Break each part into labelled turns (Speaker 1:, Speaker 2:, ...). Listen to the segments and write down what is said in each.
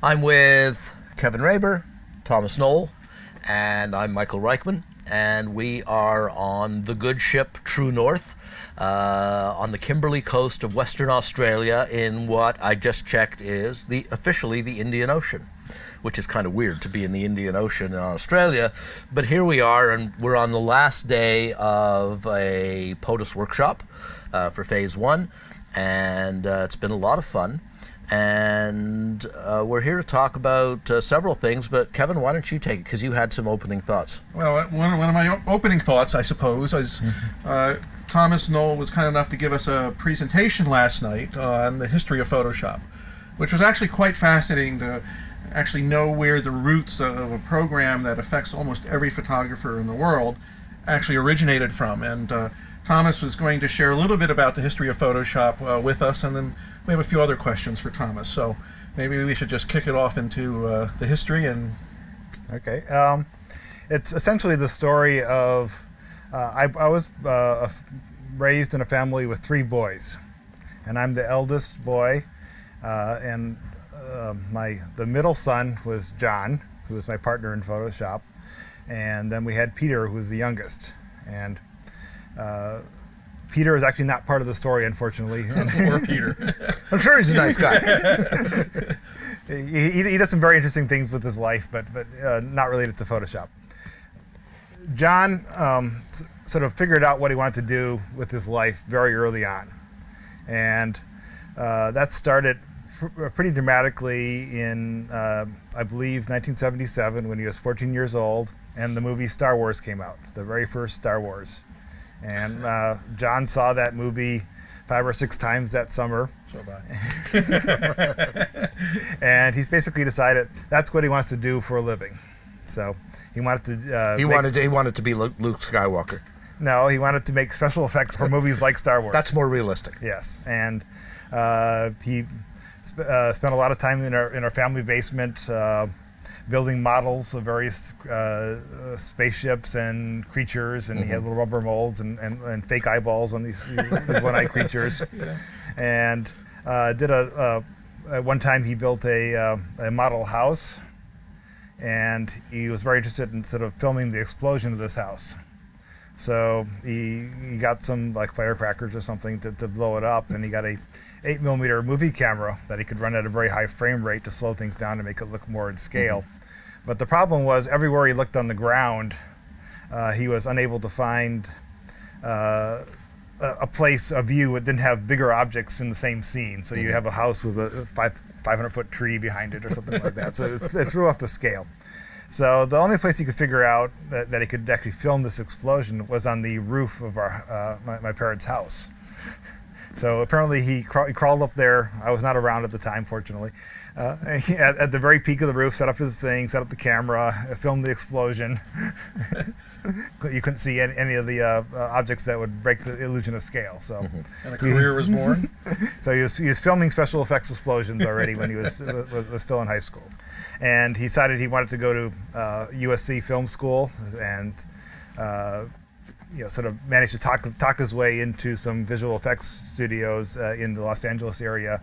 Speaker 1: I'm with Kevin Raber, Thomas Knoll, and I'm Michael Reichmann, and we are on the good ship True North on the Kimberley coast of Western Australia in what I just checked is officially the Indian Ocean, which is kind of weird to be in the Indian Ocean in Australia. But here we are, and we're on the last day of a POTUS workshop for Phase 1, and it's been a lot of fun. And we're here to talk about several things, but Kevin, why don't you take it, because you had some opening thoughts.
Speaker 2: Well, one of my opening thoughts, I suppose, is Thomas Knoll was kind enough to give us a presentation last night on the history of Photoshop, which was actually quite fascinating to actually know where the roots of a program that affects almost every photographer in the world actually originated from. And Thomas was going to share a little bit about the history of Photoshop with us, and then we have a few other questions for Thomas. So maybe we should just kick it off into the history. And
Speaker 3: Okay. It's essentially the story of I was raised in a family with 3 boys, and I'm the eldest boy, and the middle son was John, who was my partner in Photoshop, and then we had Peter, who was the youngest. And Peter is actually not part of the story, unfortunately.
Speaker 2: Poor Peter.
Speaker 1: I'm sure he's a nice guy.
Speaker 3: He does some very interesting things with his life, but not related to Photoshop. John sort of figured out what he wanted to do with his life very early on. And that started pretty dramatically in, I believe, 1977, when he was 14 years old, and the movie Star Wars came out, the very first Star Wars. And John saw that movie 5 or 6 times that summer.
Speaker 2: So bad.
Speaker 3: And he's basically decided that's what he wants to do for a living. So he wanted to.
Speaker 1: He wanted to be Luke Skywalker.
Speaker 3: No, he wanted to make special effects for movies like Star Wars.
Speaker 1: That's more realistic.
Speaker 3: Yes, and he spent a lot of time in our family basement. Building models of various spaceships and creatures, and he had little rubber molds and fake eyeballs on these one-eyed creatures. Yeah. And at one time he built a model house, and he was very interested in sort of filming the explosion of this house. So he got some like firecrackers or something to blow it up, and he got a 8mm movie camera that he could run at a very high frame rate to slow things down to make it look more in scale. But the problem was, everywhere he looked on the ground, he was unable to find a view that didn't have bigger objects in the same scene. So you have a house with a 500-foot tree behind it or something like that. So it threw off the scale. So the only place he could figure out that he could actually film this explosion was on the roof of my parents' house. So apparently he crawled up there. I was not around at the time, fortunately. At the very peak of the roof, set up his thing, set up the camera, filmed the explosion. You couldn't see any of the objects that would break the illusion of scale. So,
Speaker 2: And a career was born.
Speaker 3: So he was filming special effects explosions already when he was still in high school. And he decided he wanted to go to USC Film School, and sort of managed to talk his way into some visual effects studios in the Los Angeles area.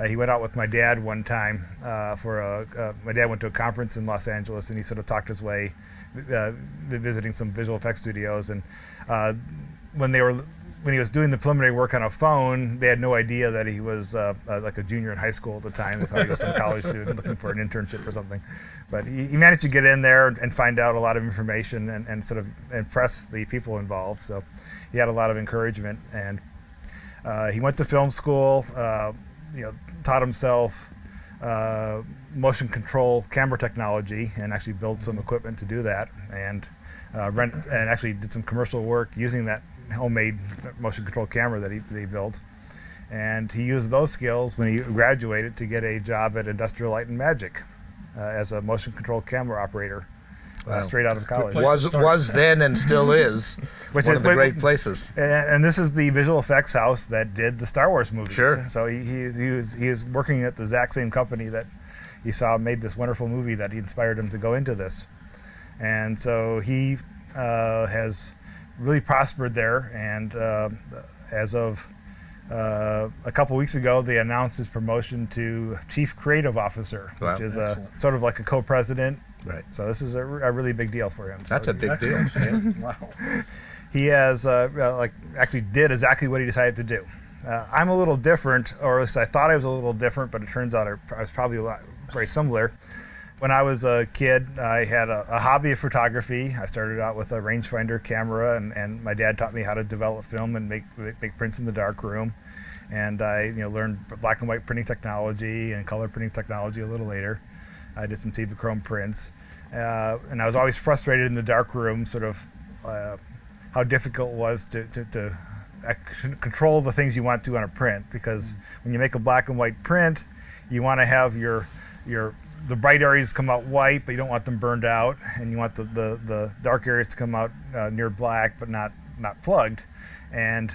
Speaker 3: He went out with my dad one time my dad went to a conference in Los Angeles, and he sort of talked his way visiting some visual effects studios. And when he was doing the preliminary work on a phone, they had no idea that he was like a junior in high school at the time. They thought he was some college student looking for an internship or something. But he managed to get in there and find out a lot of information and sort of impress the people involved. So he had a lot of encouragement. And he went to film school, taught himself motion control camera technology, and actually built some equipment to do that, and actually did some commercial work using that homemade motion control camera that he built. And he used those skills when he graduated to get a job at Industrial Light and Magic as a motion control camera operator. Straight out of college.
Speaker 1: Was then and still is one of the great places.
Speaker 3: And this is the visual effects house that did the Star Wars movies.
Speaker 1: Sure.
Speaker 3: So he was working at the exact same company that he saw made this wonderful movie that he inspired him to go into this. And so he has really prospered there, and as of a couple weeks ago, they announced his promotion to Chief Creative Officer,
Speaker 1: Wow.
Speaker 3: which is sort of like a co-president.
Speaker 1: Right.
Speaker 3: So this is a really big deal for him.
Speaker 1: That's
Speaker 3: so
Speaker 1: a big deal.
Speaker 2: Wow.
Speaker 3: He has actually did exactly what he decided to do. I'm a little different, or at least I thought I was a little different, but it turns out I was probably very similar. When I was a kid, I had a hobby of photography. I started out with a rangefinder camera, and my dad taught me how to develop film and make prints in the dark room. And I learned black and white printing technology and color printing technology a little later. I did some Chrome prints. And I was always frustrated in the dark room, sort of how difficult it was to control the things you want to on a print, because when you make a black and white print, you want to have the bright areas come out white, but you don't want them burned out, and you want the dark areas to come out near black, but not plugged. And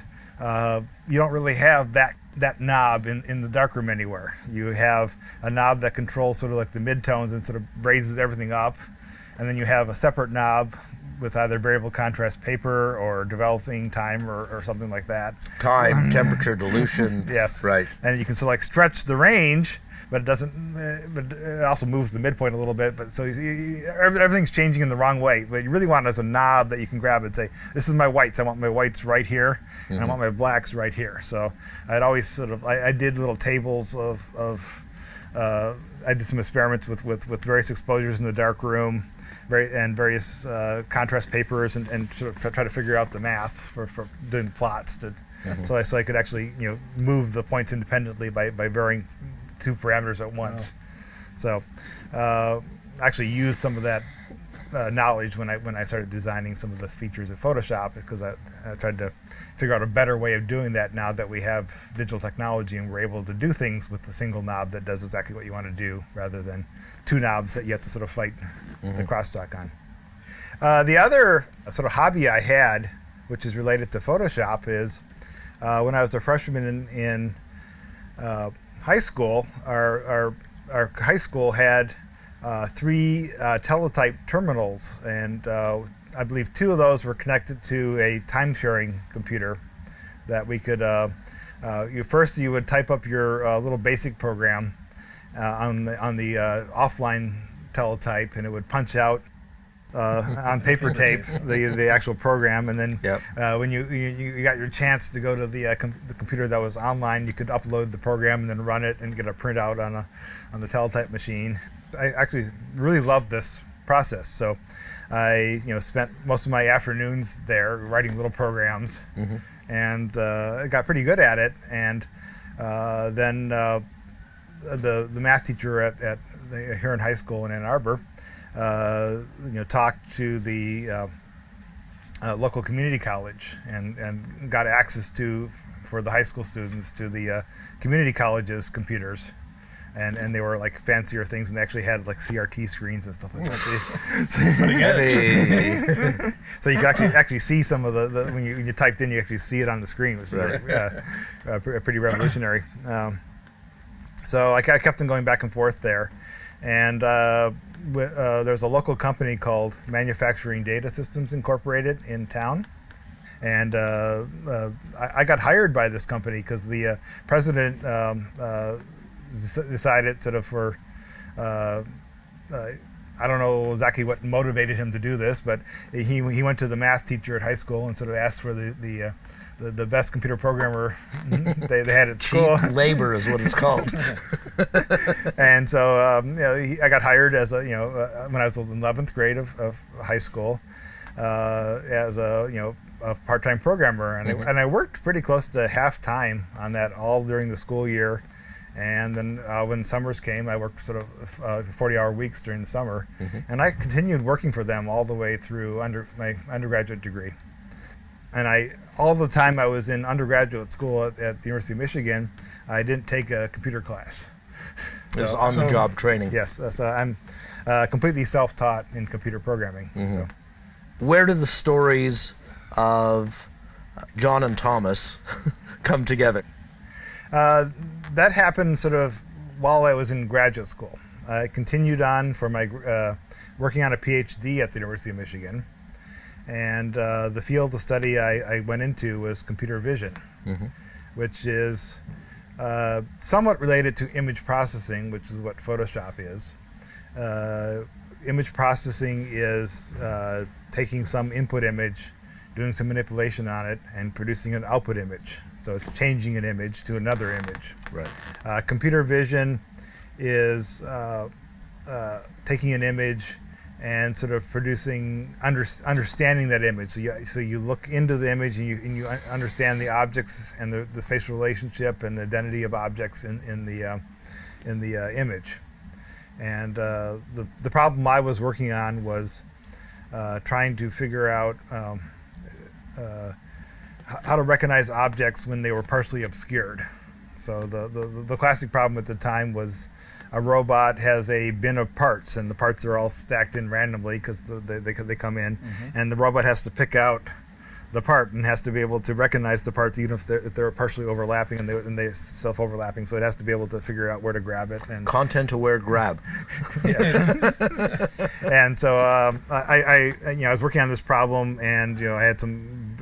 Speaker 3: you don't really have that knob in the darkroom anywhere. You have a knob that controls sort of like the midtones and sort of raises everything up, and then you have a separate knob with either variable contrast paper or developing time or something like that.
Speaker 1: Time, temperature, dilution.
Speaker 3: Yes.
Speaker 1: Right.
Speaker 3: And you can select stretch the range, but it doesn't. But it also moves the midpoint a little bit. But so everything's changing in the wrong way. But you really want it as a knob that you can grab and say, "This is my whites. I want my whites right here, and I want my blacks right here." So I'd always sort of I did little tables of I did some experiments with various exposures in the dark room, and various contrast papers, and sort of try to figure out the math for doing the plots. So I could actually move the points independently by varying two parameters at once. Wow. So actually used some of that knowledge when I started designing some of the features of Photoshop, because I tried to figure out a better way of doing that now that we have digital technology and we're able to do things with a single knob that does exactly what you want to do, rather than two knobs that you have to sort of fight the crosstalk on. The other sort of hobby I had, which is related to Photoshop, is when I was a freshman in high school, our high school had 3 teletype terminals, and I believe 2 of those were connected to a time-sharing computer that we could. First, you would type up your little basic program on the offline teletype, and it would punch out on paper tape the actual program, and then when you got your chance to go to the computer that was online, you could upload the program and then run it and get a printout on the teletype machine. I actually really loved this process, so I spent most of my afternoons there writing little programs, and got pretty good at it. And then the math teacher here in high school in Ann Arbor talked to the local community college and got access for the high school students to the community college's computers. And they were like fancier things, and they actually had like CRT screens and stuff like that. So you could actually see some of the when you typed in, you actually see it on the screen, which is pretty revolutionary. So I kept on going back and forth there, and there's a local company called Manufacturing Data Systems Incorporated in town. And I got hired by this company because the president decided sort of for I don't know exactly what motivated him to do this, but he went to the math teacher at high school and sort of asked for the best computer programmer they had at school.
Speaker 1: Cheap labor is what it's called.
Speaker 3: And so I got hired as when I was in 11th grade of high school as a part-time programmer, and I worked pretty close to half-time on that all during the school year. And then when summers came, I worked sort of 40-hour weeks during the summer, and I continued working for them all the way through my undergraduate degree. And all the time I was in undergraduate school at the University of Michigan, I didn't take a computer class.
Speaker 1: It was on-the-job training.
Speaker 3: Yes, so I'm completely self-taught in computer programming. So,
Speaker 1: where do the stories of John and Thomas come together?
Speaker 3: That happened sort of while I was in graduate school. I continued on for my working on a PhD at the University of Michigan, and the field of study I went into was computer vision. which is somewhat related to image processing, which is what Photoshop is. Image processing is taking some input image, doing some manipulation on it, and producing an output image. So it's changing an image to another image.
Speaker 1: Right.
Speaker 3: Computer vision is taking an image and sort of producing, understanding that image. So you look into the image and you understand the objects and the spatial relationship and the identity of objects in the image. And the problem I was working on was trying to figure out how to recognize objects when they were partially obscured. So the classic problem at the time was a robot has a bin of parts, and the parts are all stacked in randomly because they come in, and the robot has to pick out the part and has to be able to recognize the parts even if they're partially overlapping and they're self-overlapping. So it has to be able to figure out where to grab it. And
Speaker 1: Content-aware grab.
Speaker 3: yes. And so I was working on this problem, and I had some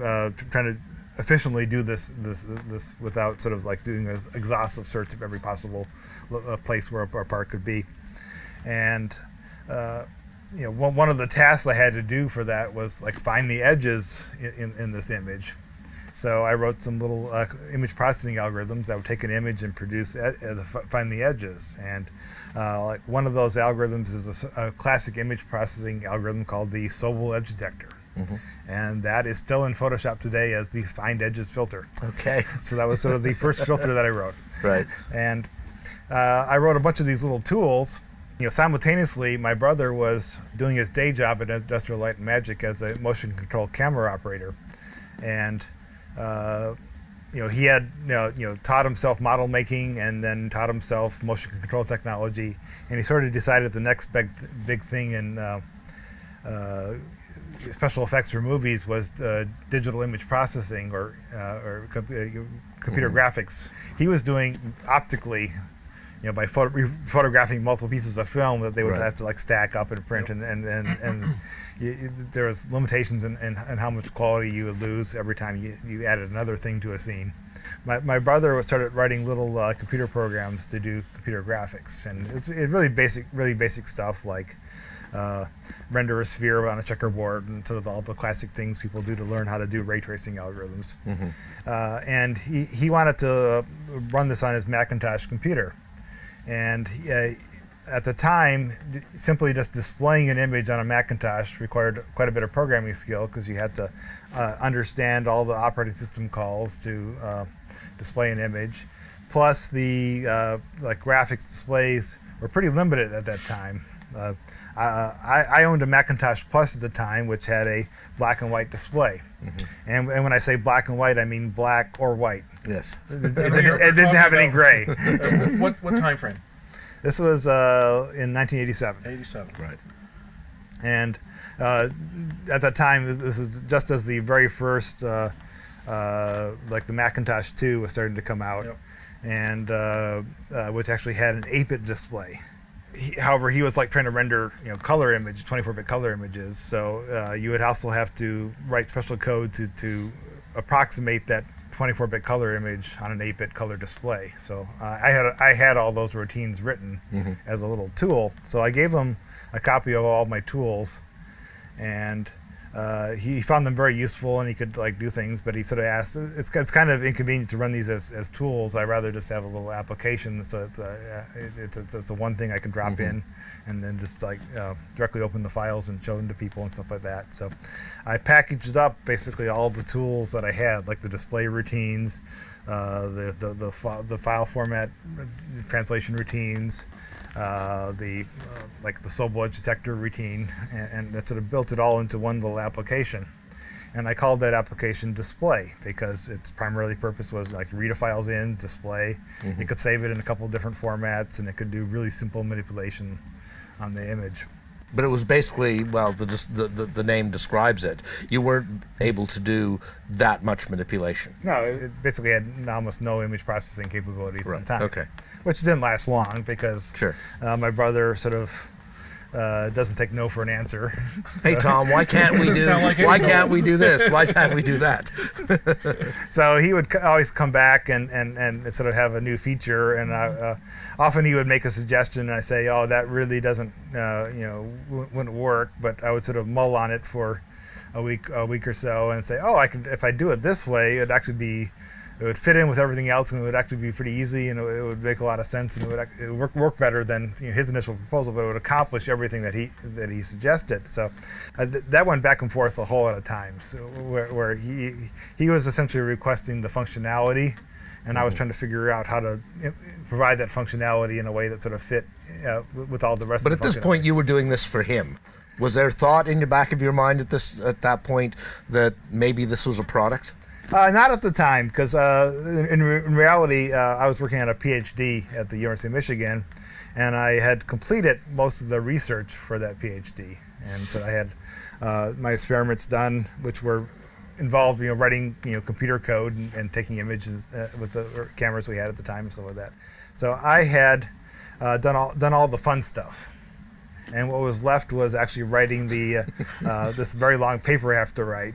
Speaker 3: trying to efficiently do this without sort of like doing an exhaustive search of every possible place where a part could be. And one of the tasks I had to do for that was like find the edges in this image. So I wrote some little image processing algorithms that would take an image and produce find the edges. And like one of those algorithms is a classic image processing algorithm called the Sobel edge detector. And that is still in Photoshop today as the find edges filter.
Speaker 1: Okay.
Speaker 3: So that was sort of the first filter that I wrote.
Speaker 1: Right.
Speaker 3: And I wrote a bunch of these little tools. Simultaneously, my brother was doing his day job at Industrial Light and Magic as a motion control camera operator, and he had taught himself model making and then taught himself motion control technology, and he sort of decided the next big thing in special effects for movies was digital image processing or computer graphics. He was doing optically, by photographing multiple pieces of film that they would have to like stack up and print, and there was limitations in how much quality you would lose every time you added another thing to a scene. My brother started writing little computer programs to do computer graphics, and it's really basic stuff like render a sphere on a checkerboard and sort of all the classic things people do to learn how to do ray tracing algorithms. And he wanted to run this on his Macintosh computer. And at the time, simply just displaying an image on a Macintosh required quite a bit of programming skill because you had to understand all the operating system calls to display an image. Plus, the graphics displays were pretty limited at that time. I owned a Macintosh Plus at the time, which had a black and white display. And when I say black and white, I mean black or white.
Speaker 1: Yes.
Speaker 3: It didn't have any gray.
Speaker 2: What time frame?
Speaker 3: This was in 1987.
Speaker 2: 87.
Speaker 1: Right.
Speaker 3: And at that time, this was just as the very first, the Macintosh 2 was starting to come out, and which actually had an 8-bit display. However, he was like trying to render, color image, 24-bit color images. So you would also have to write special code to approximate that 24-bit color image on an 8-bit color display. So I had all those routines written as a little tool. So I gave him a copy of all my tools, and he found them very useful, and he could do things. But he sort of asked, it's kind of inconvenient to run these as tools. I'd rather just have a little application, so it's a one thing I can drop in, and then just directly open the files and show them to people and stuff like that. So I packaged up basically all the tools that I had, like the display routines, the file format translation routines, the Sobel edge detector routine, and that sort of built it all into one little application. And I called that application Display because its primary purpose was read a files in, display. It could save it in a couple of different formats, and it could do really simple manipulation on the image.
Speaker 1: But it was basically, the name describes it. You weren't able to do that much manipulation.
Speaker 3: No, it basically had almost no image processing capabilities at the time.
Speaker 1: Okay.
Speaker 3: Which didn't last long because my brother sort of doesn't take no for an answer.
Speaker 1: Hey Tom, why can't we
Speaker 2: Doesn't
Speaker 1: do?
Speaker 2: sound like
Speaker 1: Why
Speaker 2: any
Speaker 1: can't
Speaker 2: goal.
Speaker 1: we do this? Why can't we do that?
Speaker 3: So he would always come back and sort of have a new feature, and often he would make a suggestion, and I say, oh, that really doesn't, wouldn't work. But I would sort of mull on it for a week or so, and say, oh, I could, if I do it this way, it'd actually be. It would fit in with everything else, and it would actually be pretty easy, and it would make a lot of sense, and it would work better than his initial proposal, but it would accomplish everything that he suggested. So that went back and forth a whole lot of times, where he was essentially requesting the functionality, and I was trying to figure out how to provide that functionality in a way that sort of fit with all the rest.
Speaker 1: But
Speaker 3: of the
Speaker 1: at this point, you were doing this for him. Was there thought in the back of your mind at that point that maybe this was a product?
Speaker 3: Not at the time, because in reality, I was working on a PhD at the University of Michigan, and I had completed most of the research for that PhD. And so I had my experiments done, which were involved, writing, computer code and taking images with the cameras we had at the time and stuff like that. So I had done all the fun stuff. And what was left was actually writing the this very long paper I have to write.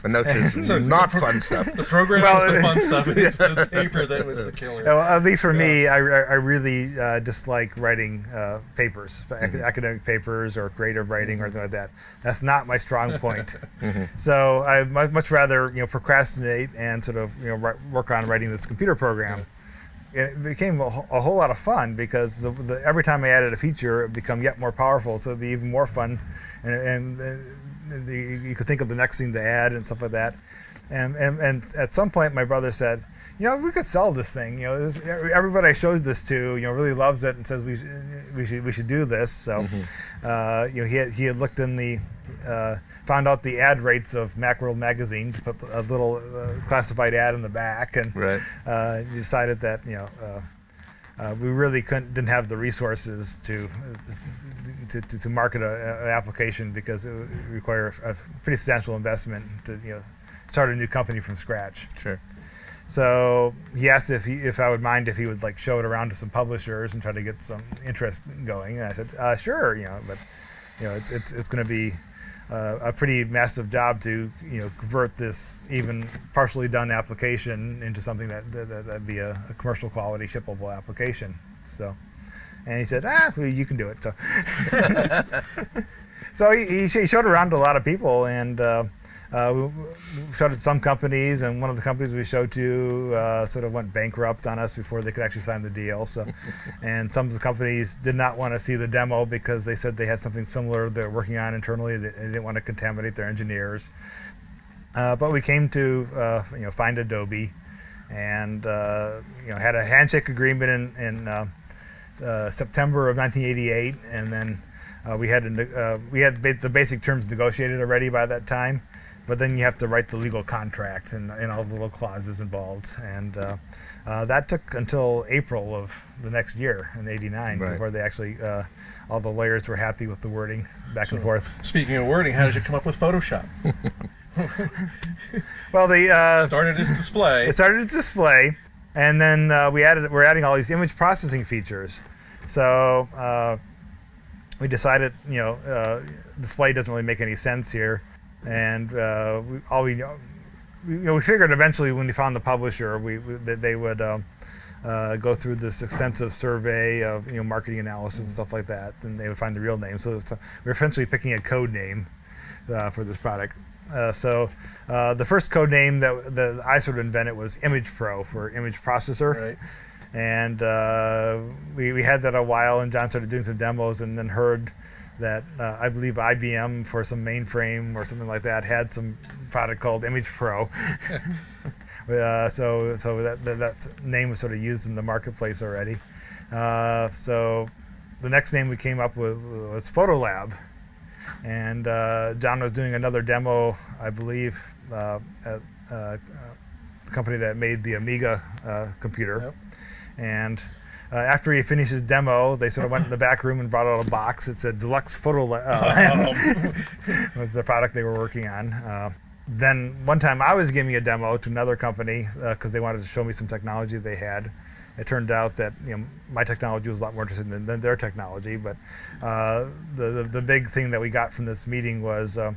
Speaker 1: And that's not fun stuff.
Speaker 2: The program was the fun stuff. It's the paper that was the killer.
Speaker 3: Well, at least for me, I really dislike writing papers, academic papers or creative writing or anything like that. That's not my strong point. So I much rather procrastinate and sort of work on writing this computer program. It became a whole lot of fun because every time I added a feature, it would become yet more powerful. So it'd be even more fun, and you could think of the next thing to add and stuff like that. And at some point, my brother said, we could sell this thing. Everybody I showed this to, really loves it and says we should do this. So, he had looked in the. Found out the ad rates of Macworld magazine, to put a little classified ad in the back, and decided that we really didn't have the resources to market an application because it would require a pretty substantial investment to start a new company from scratch.
Speaker 1: Sure.
Speaker 3: So he asked if I would mind if he would show it around to some publishers and try to get some interest going, and I said sure, but it's going to be a pretty massive job to convert this even partially done application into something that'd be a commercial quality shippable application. So, and he said, well, you can do it. So, so he showed it around to a lot of people, and we showed it to some companies, and one of the companies we showed to sort of went bankrupt on us before they could actually sign the deal. So, and some of the companies did not want to see the demo because they said they had something similar they're working on internally. They didn't want to contaminate their engineers. But we came to find Adobe, and had a handshake agreement in September of 1988, and then we had the basic terms negotiated already by that time. But then you have to write the legal contract and all the little clauses involved. And that took until April of the next year in '89 before they actually, all the lawyers were happy with the wording back and forth.
Speaker 2: Speaking of wording, how did you come up with Photoshop?
Speaker 3: Well, they
Speaker 2: started as display.
Speaker 3: It started as display, and then we're adding all these image processing features. So we decided, display doesn't really make any sense here. And we figured eventually when we found the publisher, that they would go through this extensive survey of marketing analysis and stuff like that, and they would find the real name. So we're essentially picking a code name for this product. So the first code name that I sort of invented was Image Pro for image processor.
Speaker 2: Right.
Speaker 3: And we had that a while, and John started doing some demos, and then heard that I believe IBM for some mainframe or something like that had some product called Image Pro. So that name was sort of used in the marketplace already. So the next name we came up with was Photolab. And John was doing another demo, I believe, at the company that made the Amiga computer.
Speaker 2: Yep.
Speaker 3: And after he finished his demo, they sort of went in the back room and brought out a box that said Deluxe Photo Lab. Was the product they were working on. Then one time I was giving a demo to another company because they wanted to show me some technology they had. it turned out that my technology was a lot more interesting than their technology. But the big thing that we got from this meeting was I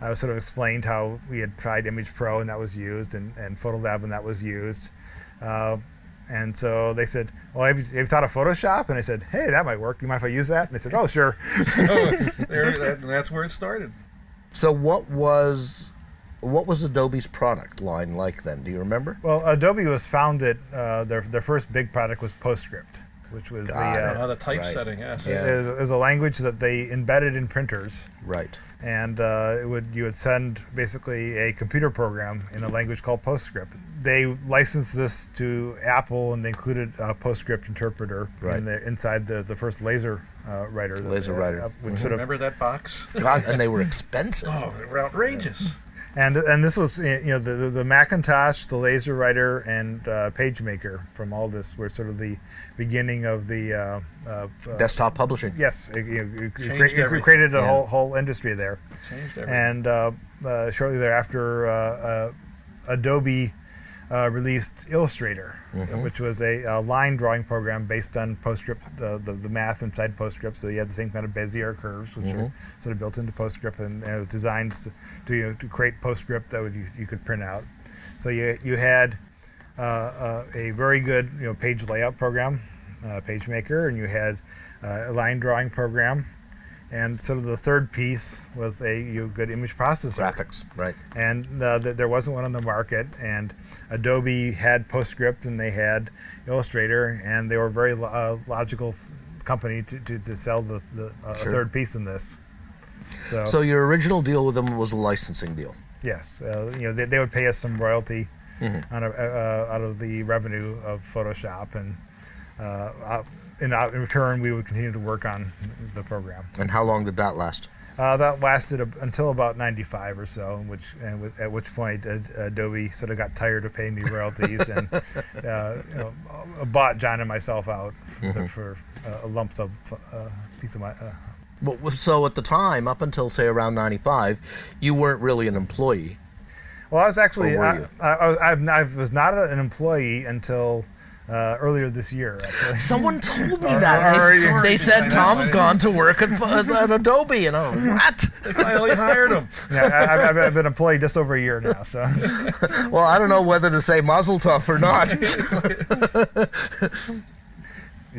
Speaker 3: was sort of explained how we had tried Image Pro and that was used, and Photolab and that was used. And so they said, well, have you thought of Photoshop? And I said, hey, that might work. You mind if I use that? And they said, oh, sure.
Speaker 2: So that's where it started.
Speaker 1: So what was Adobe's product line like then? Do you remember?
Speaker 3: Well, Adobe was founded, their first big product was PostScript, which was
Speaker 2: the typesetting, yes.
Speaker 3: It was a language that they embedded in printers.
Speaker 1: Right.
Speaker 3: And you would send basically a computer program in a language called PostScript. They licensed this to Apple, and they included a PostScript interpreter inside the first laser writer.
Speaker 2: Remember that box?
Speaker 1: God, and they were expensive.
Speaker 2: Oh, they were outrageous.
Speaker 3: And this was the Macintosh, the laser writer, and PageMaker from all this were sort of the beginning of the
Speaker 1: desktop publishing.
Speaker 3: Yes, it created a whole industry there.
Speaker 2: Changed everything.
Speaker 3: And shortly thereafter, Adobe released Illustrator, which was a line drawing program based on PostScript, the math inside PostScript. So you had the same kind of Bezier curves, which are sort of built into PostScript, and it was designed to create PostScript that you could print out. So you had a very good page layout program, PageMaker, and you had a line drawing program. And sort of the third piece was a good image processor.
Speaker 1: Graphics, right.
Speaker 3: And there wasn't one on the market, and Adobe had PostScript and they had Illustrator, and they were a very logical company to sell the third piece in this.
Speaker 1: So your original deal with them was a licensing deal?
Speaker 3: Yes. They would pay us some royalty out of the revenue of Photoshop, and in return, we would continue to work on the program.
Speaker 1: And how long did that last?
Speaker 3: That lasted until about 95 or so, at which point Adobe sort of got tired of paying me royalties and bought John and myself out for a lump sum piece of my...
Speaker 1: So at the time, up until, say, around 95, you weren't really an employee.
Speaker 3: Well, I was actually... I was not an employee until... earlier this year, actually.
Speaker 1: Someone told me that. They said Tom's gone to work at Adobe, and what?
Speaker 2: They finally hired him.
Speaker 3: Yeah, I've been employed just over a year now. So,
Speaker 1: well, I don't know whether to say Mazel Tov or not.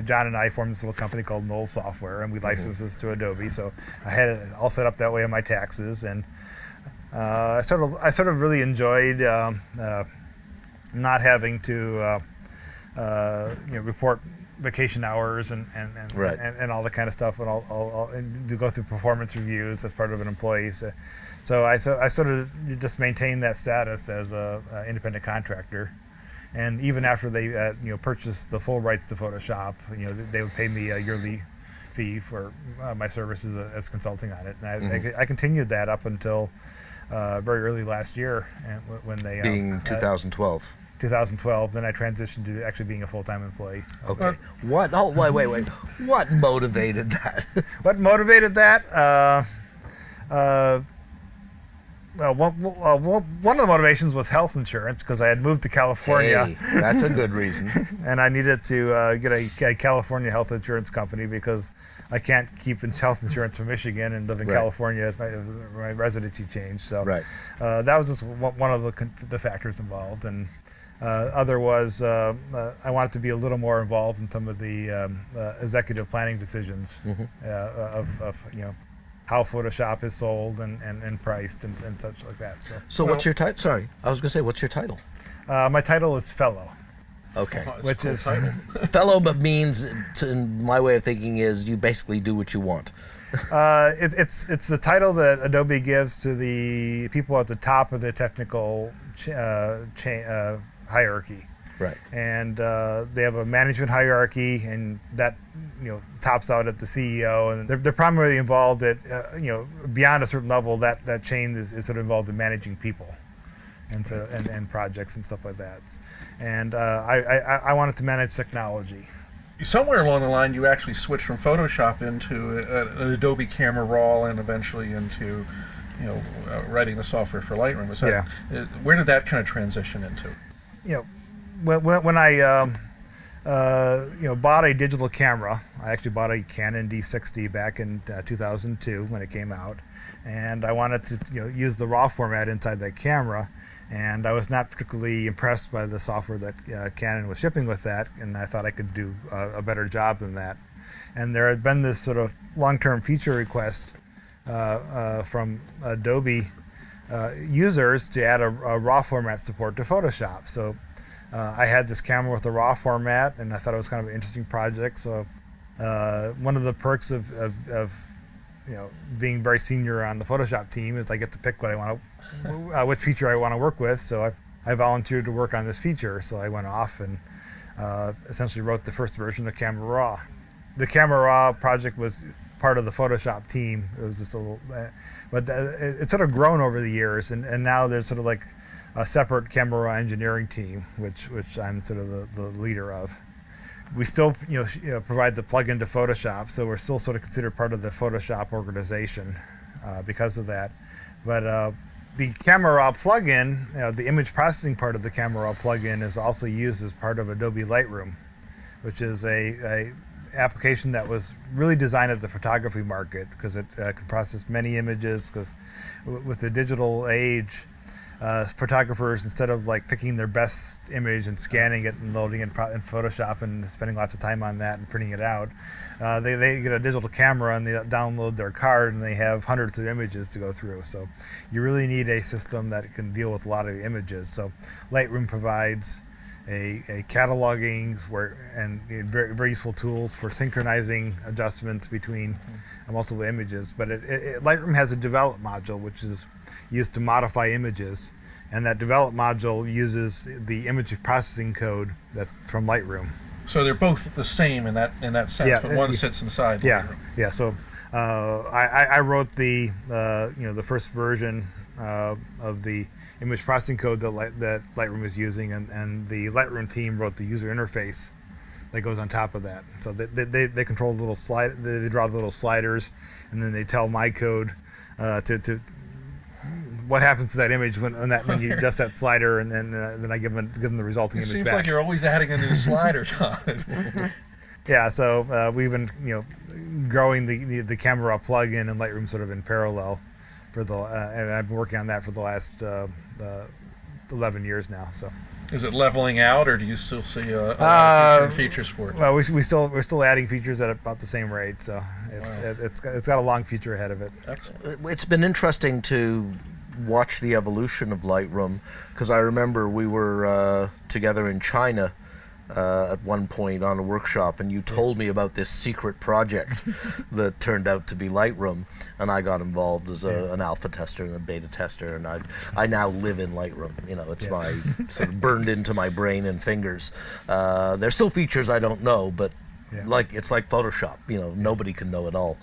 Speaker 3: John and I formed this little company called Knoll Software, and we licensed this to Adobe. So I had it all set up that way on my taxes, and I sort of really enjoyed not having to. Report vacation hours and all the kind of stuff, and to go through performance reviews as part of an employee. So I sort of just maintained that status as a independent contractor, and even after they purchased the full rights to Photoshop, they would pay me a yearly fee for my services as consulting on it, and I continued that up until very early last year, and when they
Speaker 1: being 2012.
Speaker 3: 2012, then I transitioned to actually being a full-time employee.
Speaker 1: Okay. What? Oh, wait. What motivated that?
Speaker 3: What motivated that? One of the motivations was health insurance, because I had moved to California.
Speaker 1: Hey, that's a good reason.
Speaker 3: And I needed to get a California health insurance company, because I can't keep health insurance from Michigan and live in California as my residency changed. So that was just one of the factors involved. And other was I wanted to be a little more involved in some of the executive planning decisions of how Photoshop is sold and priced and such like that.
Speaker 1: So what's your title? Sorry, I was going to say, what's your title?
Speaker 3: My title is Fellow.
Speaker 1: Okay.
Speaker 3: Which is
Speaker 1: fellow, but means, in my way of thinking, is you basically do what you want.
Speaker 3: It's the title that Adobe gives to the people at the top of the technical hierarchy.
Speaker 1: Right.
Speaker 3: And they have a management hierarchy, and that tops out at the CEO, and they're primarily involved at beyond a certain level. That chain is sort of involved in managing people, and projects and stuff like that. And I wanted to manage technology.
Speaker 2: Somewhere along the line, you actually switched from Photoshop into an Adobe Camera Raw, and eventually into writing the software for Lightroom. Where did that kind of transition into?
Speaker 3: When I bought a digital camera. I actually bought a Canon D60 back in 2002 when it came out, and I wanted to use the RAW format inside that camera, and I was not particularly impressed by the software that Canon was shipping with that, and I thought I could do a better job than that. And there had been this sort of long-term feature request from Adobe users to add a RAW format support to Photoshop. So I had this camera with a RAW format, and I thought it was kind of an interesting project. So one of the perks of being very senior on the Photoshop team is I get to pick what I want to, which feature I want to work with. So I volunteered to work on this feature. So I went off and essentially wrote the first version of Camera Raw. The Camera Raw project was part of the Photoshop team. It was just a little, but it's sort of grown over the years, and now there's sort of like a separate Camera Raw engineering team, which I'm sort of the leader of. We still provide the plugin to Photoshop, so we're still sort of considered part of the Photoshop organization because of that. But the Camera Raw plugin, the image processing part of the Camera Raw plugin, is also used as part of Adobe Lightroom, which is a application that was really designed at the photography market because it can process many images. Because with the digital age, photographers, instead of like picking their best image and scanning it and loading it in Photoshop and spending lots of time on that and printing it out, they get a digital camera and they download their card and they have hundreds of images to go through. So you really need a system that can deal with a lot of images. So Lightroom provides a cataloging and very, very useful tools for synchronizing adjustments between multiple images. But Lightroom has a develop module which is used to modify images, and that develop module uses the image processing code that's from Lightroom.
Speaker 2: So they're both the same in that sense, but one sits inside Lightroom.
Speaker 3: Yeah. So I wrote the first version of the image processing code that Lightroom is using, and the Lightroom team wrote the user interface that goes on top of that. So they control the little slide, they draw the little sliders, and then they tell my code to what happens to that image when you adjust that slider, and then I give them the resulting image back.
Speaker 2: It seems like you're always adding a new slider, Thomas.
Speaker 3: Yeah, so we've been growing the Camera Raw plugin and Lightroom sort of in parallel and I've been working on that for the last 11 years now. So.
Speaker 2: Is it leveling out, or do you still see a lot of features for it?
Speaker 3: Well, we're still adding features at about the same rate, so it's got a long future ahead of it.
Speaker 2: Excellent.
Speaker 1: It's been interesting to watch the evolution of Lightroom, because I remember we were together in China at one point on a workshop, and you told me about this secret project that turned out to be Lightroom, and I got involved as an alpha tester and a beta tester, and I now live in Lightroom. It's my sort of burned into my brain and fingers. There's still features I don't know, but it's like Photoshop. Nobody can know it all.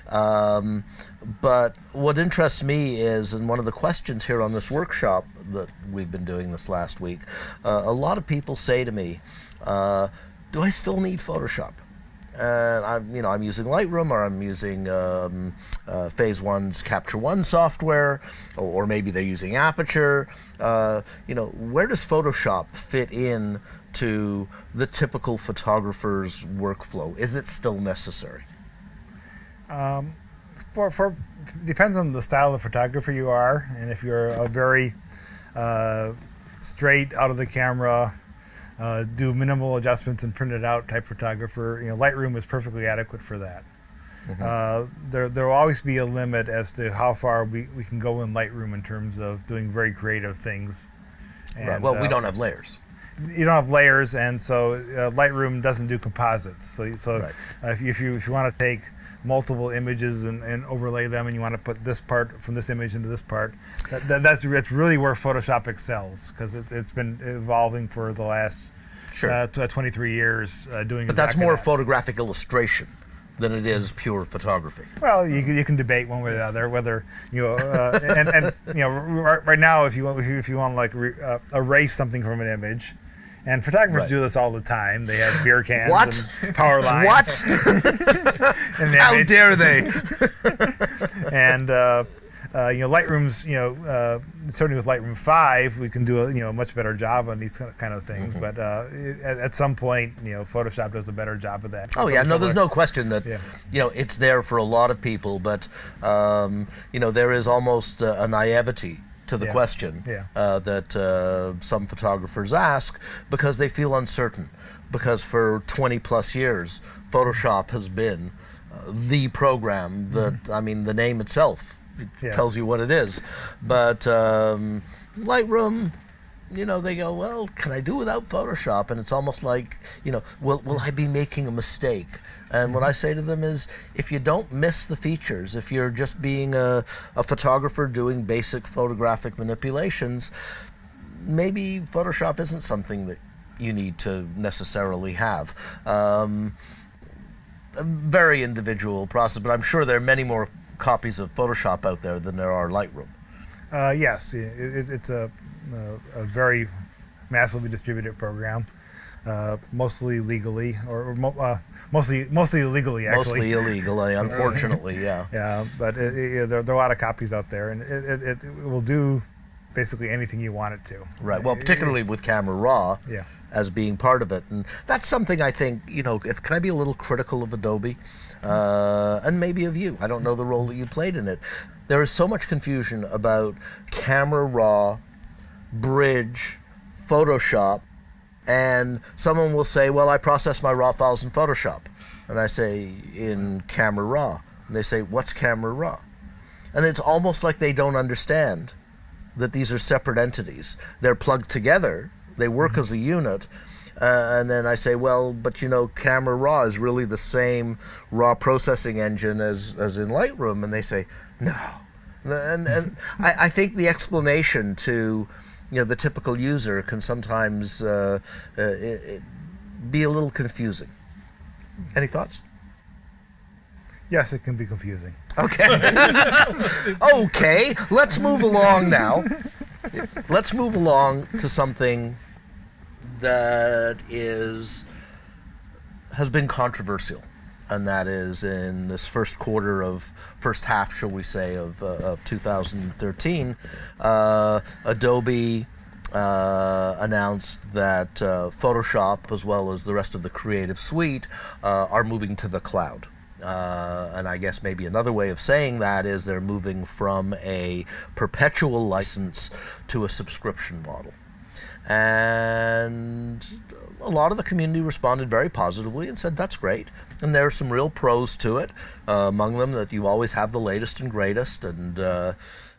Speaker 1: But what interests me is, and one of the questions here on this workshop that we've been doing this last week, a lot of people say to me, do I still need Photoshop? And I'm using Lightroom, or I'm using Phase One's Capture One software, or maybe they're using Aperture. Where does Photoshop fit in to the typical photographer's workflow? Is it still necessary?
Speaker 3: Depends on the style of photographer you are, and if you're a very straight out of the camera, do minimal adjustments and print it out type photographer, Lightroom is perfectly adequate for that. There will always be a limit as to how far we can go in Lightroom in terms of doing very creative things. And,
Speaker 1: right. Well, we don't have layers.
Speaker 3: You don't have layers, and so Lightroom doesn't do composites. So
Speaker 1: right.
Speaker 3: if you want to take multiple images and overlay them, and you want to put this part from this image into this part, that's really where Photoshop excels, because it's been evolving for the last 23 years doing.
Speaker 1: But that's more photographic illustration than it is pure photography.
Speaker 3: Well, you can debate one way or the other whether right now if you want to like erase something from an image. And photographers do this all the time. They have beer cans and power lines.
Speaker 1: What? How dare they?
Speaker 3: And Lightroom's, certainly with Lightroom 5, we can do a much better job on these kind of things. But at some point, Photoshop does a better job of that.
Speaker 1: Oh yeah, no, there's no question that it's there for a lot of people, but there is almost a naivety to the question that some photographers ask because they feel uncertain. Because for 20 plus years, Photoshop has been the program that, I mean, the name itself tells you what it is. But Lightroom, they go, well, can I do without Photoshop? And it's almost like, will I be making a mistake? And what I say to them is, if you don't miss the features, if you're just being a photographer doing basic photographic manipulations, maybe Photoshop isn't something that you need to necessarily have. A very individual process, but I'm sure there are many more copies of Photoshop out there than there are Lightroom.
Speaker 3: Yes, it's a very massively distributed program, mostly legally, mostly illegally, actually.
Speaker 1: Mostly illegally, unfortunately, yeah.
Speaker 3: Yeah, but there are a lot of copies out there, and it will do basically anything you want it to.
Speaker 1: Right. Well, particularly with Camera Raw as being part of it, and that's something I think can I be a little critical of Adobe, and maybe of you? I don't know the role that you played in it. There is so much confusion about Camera Raw, Bridge, Photoshop, and someone will say, well, I process my raw files in Photoshop. And I say, in Camera Raw. And they say, what's Camera Raw? And it's almost like they don't understand that these are separate entities. They're plugged together. They work as a unit. And then I say, well, but Camera Raw is really the same raw processing engine as in Lightroom. And they say, no. And I think the explanation to the typical user can sometimes be a little confusing. Any thoughts?
Speaker 3: Yes, it can be confusing.
Speaker 1: Okay. Okay, let's move along now. Let's move along to something that has been controversial, and that is in this first half, shall we say, of 2013, Adobe announced that Photoshop, as well as the rest of the Creative Suite, are moving to the cloud. And I guess maybe another way of saying that is they're moving from a perpetual license to a subscription model. And a lot of the community responded very positively and said, that's great. And there are some real pros to it, among them that you always have the latest and greatest. And but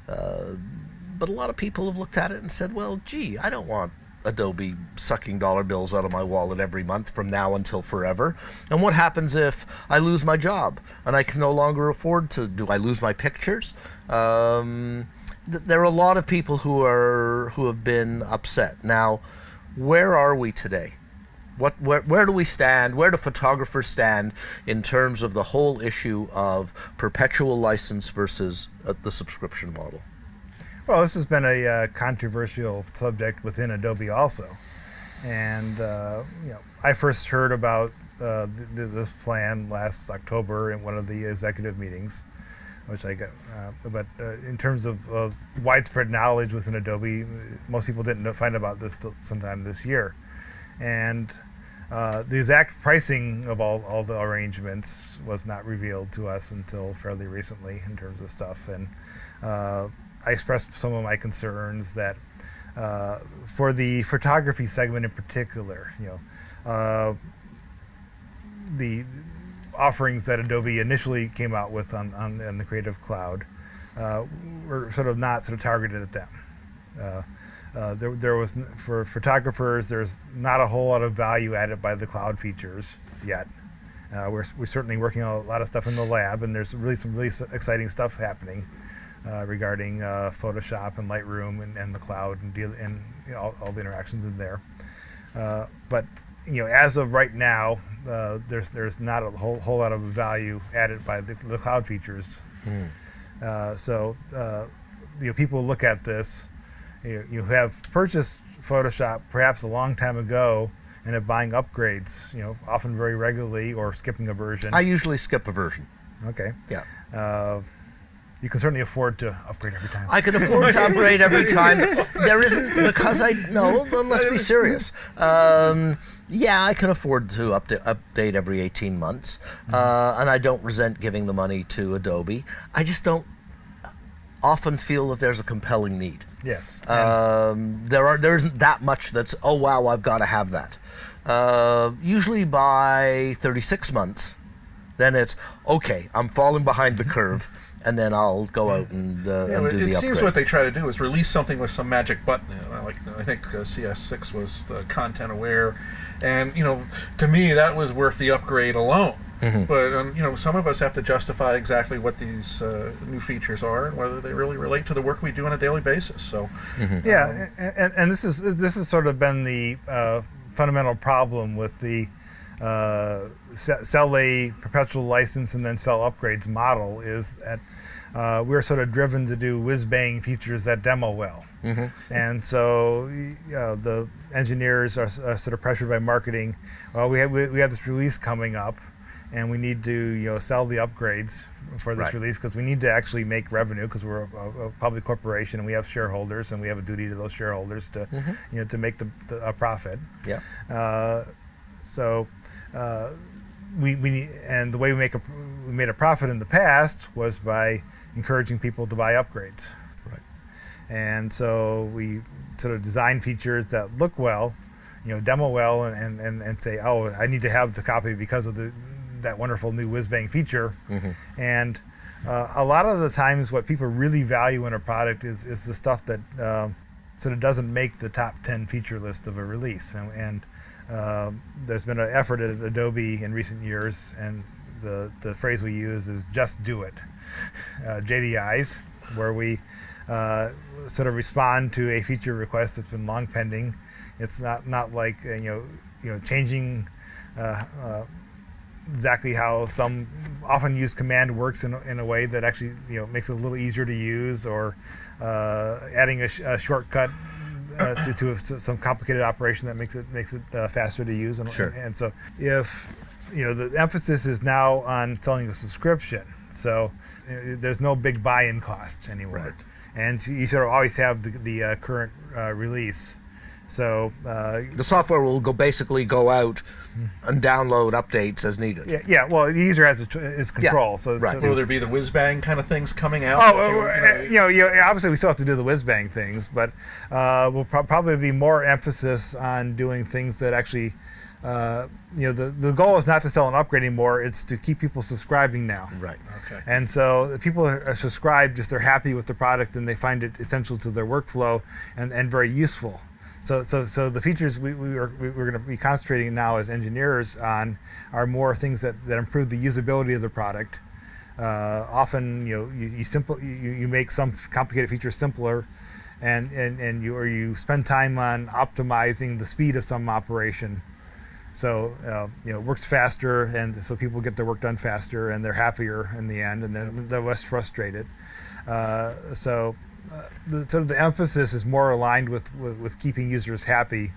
Speaker 1: a lot of people have looked at it and said, well, gee, I don't want Adobe sucking dollar bills out of my wallet every month from now until forever. And what happens if I lose my job and I can no longer afford to? Do I lose my pictures? There are a lot of people who have been upset. Now, where are we today? Where do we stand? Where do photographers stand in terms of the whole issue of perpetual license versus the subscription model?
Speaker 3: Well, this has been a controversial subject within Adobe also, and I first heard about this plan last October in one of the executive meetings, which I got. But in terms of widespread knowledge within Adobe, most people didn't find about this till sometime this year, and the exact pricing of all the arrangements was not revealed to us until fairly recently in terms of stuff. And I expressed some of my concerns that for the photography segment in particular, the offerings that Adobe initially came out with on the Creative Cloud were sort of targeted at them. There was, for photographers, there's not a whole lot of value added by the cloud features yet. We're certainly working on a lot of stuff in the lab, and there's some really exciting stuff happening regarding Photoshop and Lightroom and the cloud and all the interactions in there. But as of right now, there's not a whole lot of value added by the cloud features. So people look at this. You have purchased Photoshop perhaps a long time ago and are buying upgrades, often very regularly, or skipping a version.
Speaker 1: I usually skip a version.
Speaker 3: Okay.
Speaker 1: Yeah.
Speaker 3: You can certainly afford to upgrade every time.
Speaker 1: I can afford to upgrade every time. There isn't, because no, let's be serious. Yeah, I can afford to update every 18 months, and I don't resent giving the money to Adobe. I just don't often feel that there's a compelling need.
Speaker 3: Yes.
Speaker 1: There isn't that much that's, oh wow, I've got to have that. Usually by 36 months, then it's, okay, I'm falling behind the curve, and then I'll go out and do the upgrade.
Speaker 2: It seems what they try to do is release something with some magic button. I think CS6 was the content aware, and to me that was worth the upgrade alone. But some of us have to justify exactly what these new features are and whether they really relate to the work we do on a daily basis. So,
Speaker 3: yeah, and this has sort of been the fundamental problem with the sell a perpetual license and then sell upgrades model, is that we're sort of driven to do whiz-bang features that demo well. And so the engineers are sort of pressured by marketing. Well, we have this release coming up, and we need to sell the upgrades for this release, because we need to actually make revenue, because we're a public corporation and we have shareholders, and we have a duty to those shareholders to to make a profit. Yeah. So we and the way we made a profit in the past was by encouraging people to buy upgrades. Right. And so we sort of design features that look well, demo well, and say, oh, I need to have the copy because of that wonderful new whiz-bang feature. And a lot of the times what people really value in a product is the stuff that sort of doesn't make the top 10 feature list of a release. And there's been an effort at Adobe in recent years, and the phrase we use is just do it. JDIs, where we sort of respond to a feature request that's been long pending. It's not like changing exactly how some often used command works in a way that actually makes it a little easier to use, or adding a shortcut to some complicated operation that makes it faster to use. And so if the emphasis is now on selling a subscription, so there's no big buy-in cost anymore, and you sort of always have the current release. So
Speaker 1: the software will basically go out and download updates as needed.
Speaker 3: Yeah. Well, the user has its control. So
Speaker 2: will there be the whiz-bang kind of things coming out?
Speaker 3: Obviously we still have to do the whiz-bang things, but we'll probably be more emphasis on doing things that actually, the goal is not to sell an upgrade anymore. It's to keep people subscribing now. Right. Okay. And so people are subscribed if they're happy with the product and they find it essential to their workflow and very useful. So the features we're going to be concentrating now as engineers on are more things that improve the usability of the product. Often you make some complicated features simpler, and you spend time on optimizing the speed of some operation. So it works faster, and so people get their work done faster, and they're happier in the end, and they're less frustrated. The emphasis is more aligned with keeping users happy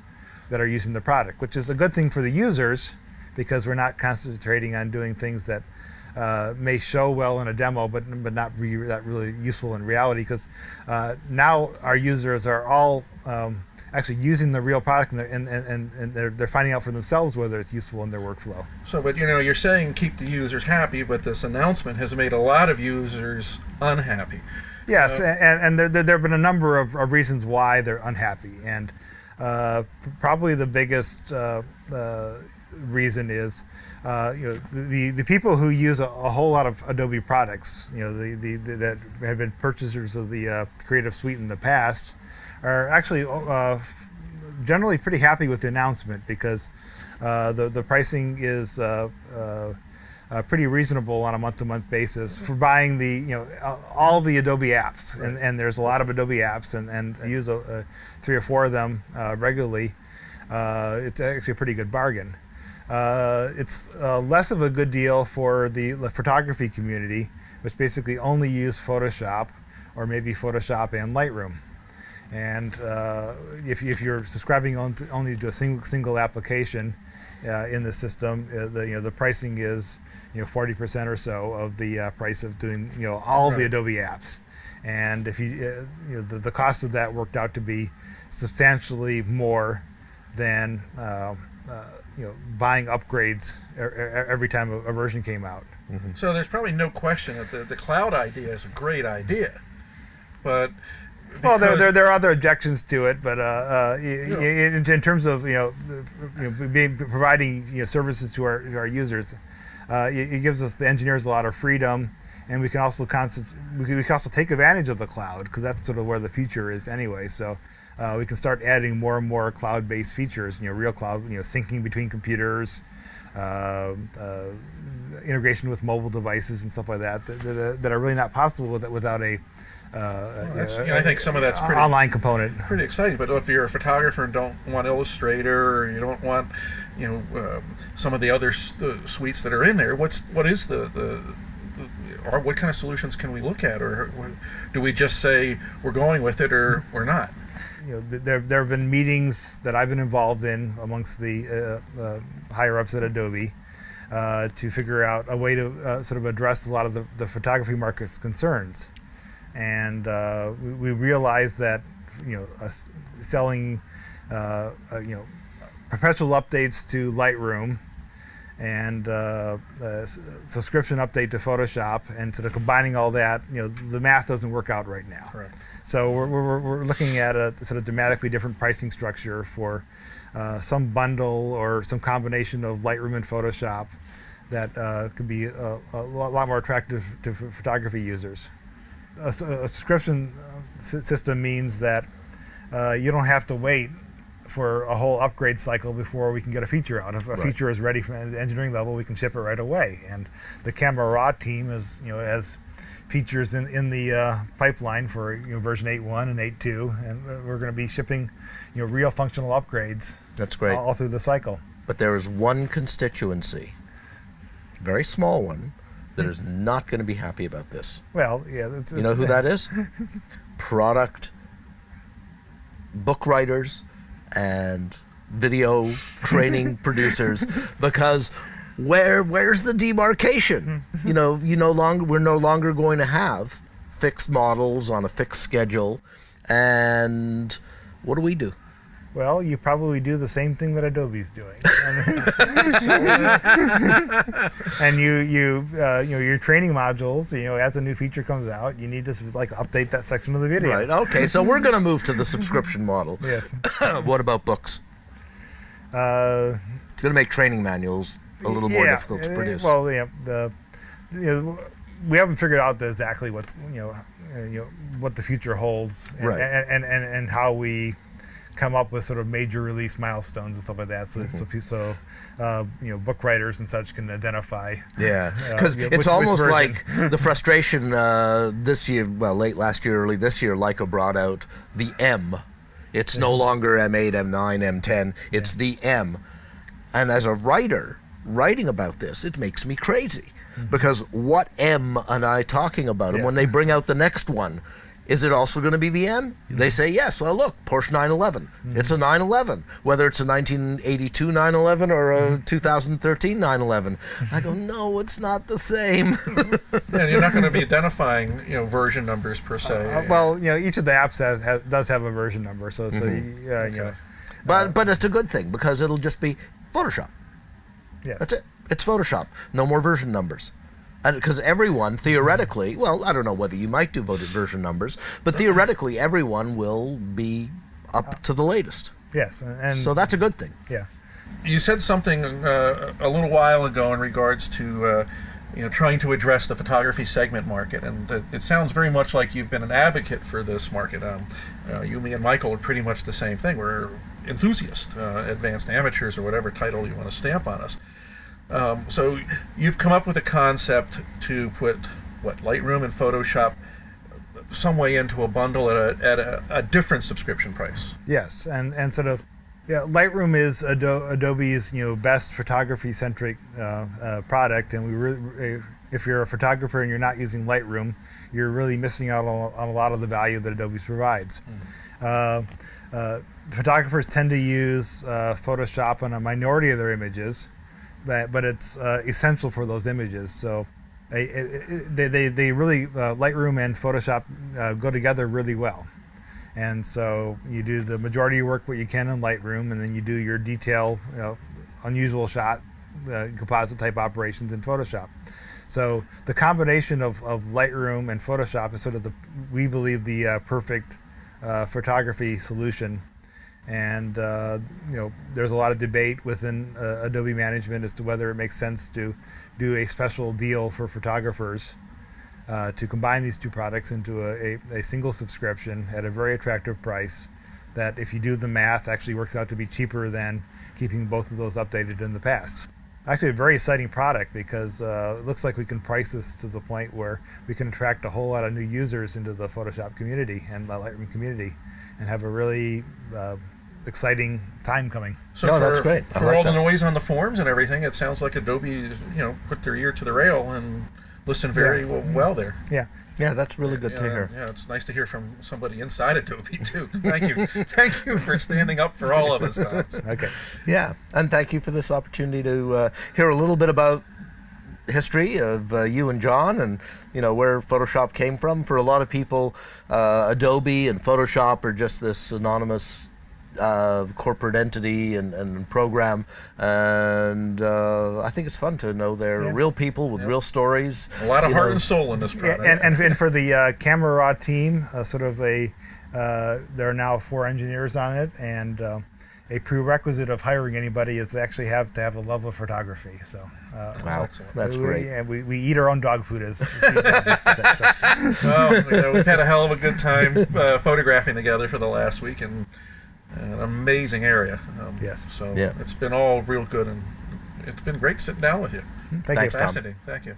Speaker 3: that are using the product, which is a good thing for the users, because we're not concentrating on doing things that may show well in a demo, but not really useful in reality, because now our users are all actually using the real product, and they're finding out for themselves whether it's useful in their workflow.
Speaker 2: So, but you're saying keep the users happy, but this announcement has made a lot of users unhappy.
Speaker 3: Yes, and there have been a number of reasons why they're unhappy, and probably the biggest reason is the people who use a whole lot of Adobe products, that have been purchasers of the Creative Suite in the past, are actually generally pretty happy with the announcement, because the pricing is pretty reasonable on a month-to-month basis for buying all the Adobe apps, and there's a lot of Adobe apps, and I use 3 or 4 of them regularly. It's actually a pretty good bargain. It's less of a good deal for the photography community, which basically only use Photoshop, or maybe Photoshop and Lightroom. And if you're subscribing only to a single application in the system, the pricing is 40% or so of the price of doing all of the Adobe apps. And if the cost of that worked out to be substantially more than buying upgrades every time a version came out.
Speaker 2: Mm-hmm. So there's probably no question that the cloud idea is a great idea, but
Speaker 3: well, there are other objections to it, but in terms of providing services to our users, it gives us, the engineers, a lot of freedom, and we can also take advantage of the cloud, because that's sort of where the future is anyway. So we can start adding more and more cloud-based features, real cloud, syncing between computers, integration with mobile devices and stuff like that are really not possible without a
Speaker 2: I think some of that's pretty
Speaker 3: online component.
Speaker 2: Pretty exciting. But if you're a photographer and don't want Illustrator, or you don't want some of the other suites that are in there, what is or what kind of solutions can we look at, or do we just say we're going with it or we're not?
Speaker 3: There have been meetings that I've been involved in amongst the higher ups at Adobe to figure out a way to sort of address a lot of the photography market's concerns. And we realized that selling perpetual updates to Lightroom and subscription update to Photoshop, and sort of combining all that, the math doesn't work out right now.
Speaker 2: Correct.
Speaker 3: So we're looking at a sort of dramatically different pricing structure for some bundle or some combination of Lightroom and Photoshop that could be a lot more attractive to photography users. A subscription system means that you don't have to wait for a whole upgrade cycle before we can get a feature out. If a feature is ready from the engineering level, we can ship it right away. And the Camera Raw team has features in the pipeline for version 8.1 and 8.2, and we're going to be shipping real functional upgrades.
Speaker 1: That's great.
Speaker 3: All through the cycle.
Speaker 1: But there is one constituency, very small one, that is not going to be happy about this.
Speaker 3: Well, yeah.
Speaker 1: You know who that is? Product book writers and video training producers, because where's the demarcation? We're no longer going to have fixed models on a fixed schedule, and what do?
Speaker 3: Well, you probably do the same thing that Adobe's doing. And your training modules, as a new feature comes out, you need to update that section of the video.
Speaker 1: Right. Okay. So we're going to move to the subscription model.
Speaker 3: Yes.
Speaker 1: What about books? It's going to make training manuals a little more difficult to produce.
Speaker 3: Well, we haven't figured out exactly what what the future holds, and,
Speaker 1: right.
Speaker 3: and how we come up with sort of major release milestones and stuff like that, so book writers and such can identify.
Speaker 1: Yeah, because it's almost like the frustration this year, late last year, early this year, Leica brought out the M. It's no longer M8, M9, M10. It's the M. And as a writer writing about this, it makes me crazy, because what M am I talking about? And when they bring out the next one, is it also going to be the M? They say yes. Well, look, Porsche 911. It's a 911, whether it's a 1982 911 or a 2013 911. I go, no, it's not the same.
Speaker 2: Yeah, you're not going to be identifying, version numbers per se.
Speaker 3: Each of the apps does have a version number, so
Speaker 1: But it's a good thing, because it'll just be Photoshop.
Speaker 3: Yes.
Speaker 1: That's it. It's Photoshop. No more version numbers. Because everyone, theoretically, I don't know whether you might do version numbers, but theoretically, everyone will be up to the latest.
Speaker 3: Yes. And
Speaker 1: so that's a good thing.
Speaker 3: Yeah.
Speaker 2: You said something a little while ago in regards to trying to address the photography segment market, and it sounds very much like you've been an advocate for this market. You, me, and Michael are pretty much the same thing. We're enthusiasts, advanced amateurs, or whatever title you want to stamp on us. So you've come up with a concept to put Lightroom and Photoshop some way into a bundle at a different subscription price.
Speaker 3: Yes, and sort of, Lightroom is Adobe's best photography centric product, and if you're a photographer and you're not using Lightroom, you're really missing out on a lot of the value that Adobe provides. Photographers tend to use Photoshop on a minority of their images, but it's essential for those images. So they really Lightroom and Photoshop go together really well. And so you do the majority of your work what you can in Lightroom, and then you do your detail, unusual shot, composite type operations in Photoshop. So the combination of Lightroom and Photoshop is sort of we believe the perfect photography solution. And there's a lot of debate within Adobe management as to whether it makes sense to do a special deal for photographers to combine these two products into a single subscription at a very attractive price that, if you do the math, actually works out to be cheaper than keeping both of those updated in the past. Actually a very exciting product, because it looks like we can price this to the point where we can attract a whole lot of new users into the Photoshop community and the Lightroom community and have a really exciting time coming.
Speaker 2: So
Speaker 1: no, that's great.
Speaker 2: For all the noise on the forums and everything, it sounds like Adobe, put their ear to the rail and listened very well there.
Speaker 3: Yeah.
Speaker 1: Yeah, that's really good to hear.
Speaker 2: Yeah, it's nice to hear from somebody inside Adobe too. Thank you. Thank you for standing up for all of us, Thomas.
Speaker 3: Okay.
Speaker 1: Yeah, and thank you for this opportunity to hear a little bit about history of you and John, and where Photoshop came from. For a lot of people, Adobe and Photoshop are just this synonymous corporate entity and program, and I think it's fun to know they're real people with real stories.
Speaker 2: A lot of heart and soul in this product.
Speaker 3: Yeah, and for the Camera Raw team, there are now 4 engineers on it, and a prerequisite of hiring anybody is they actually have to have a love of photography. So
Speaker 1: wow, that's great.
Speaker 3: We eat our own dog food, as
Speaker 2: Well, we've had a hell of a good time photographing together for the last week, and an amazing area.
Speaker 3: Yes.
Speaker 2: So it's been all real good, and it's been great sitting down with you.
Speaker 3: Thank you.
Speaker 2: Fascinating. Thank you.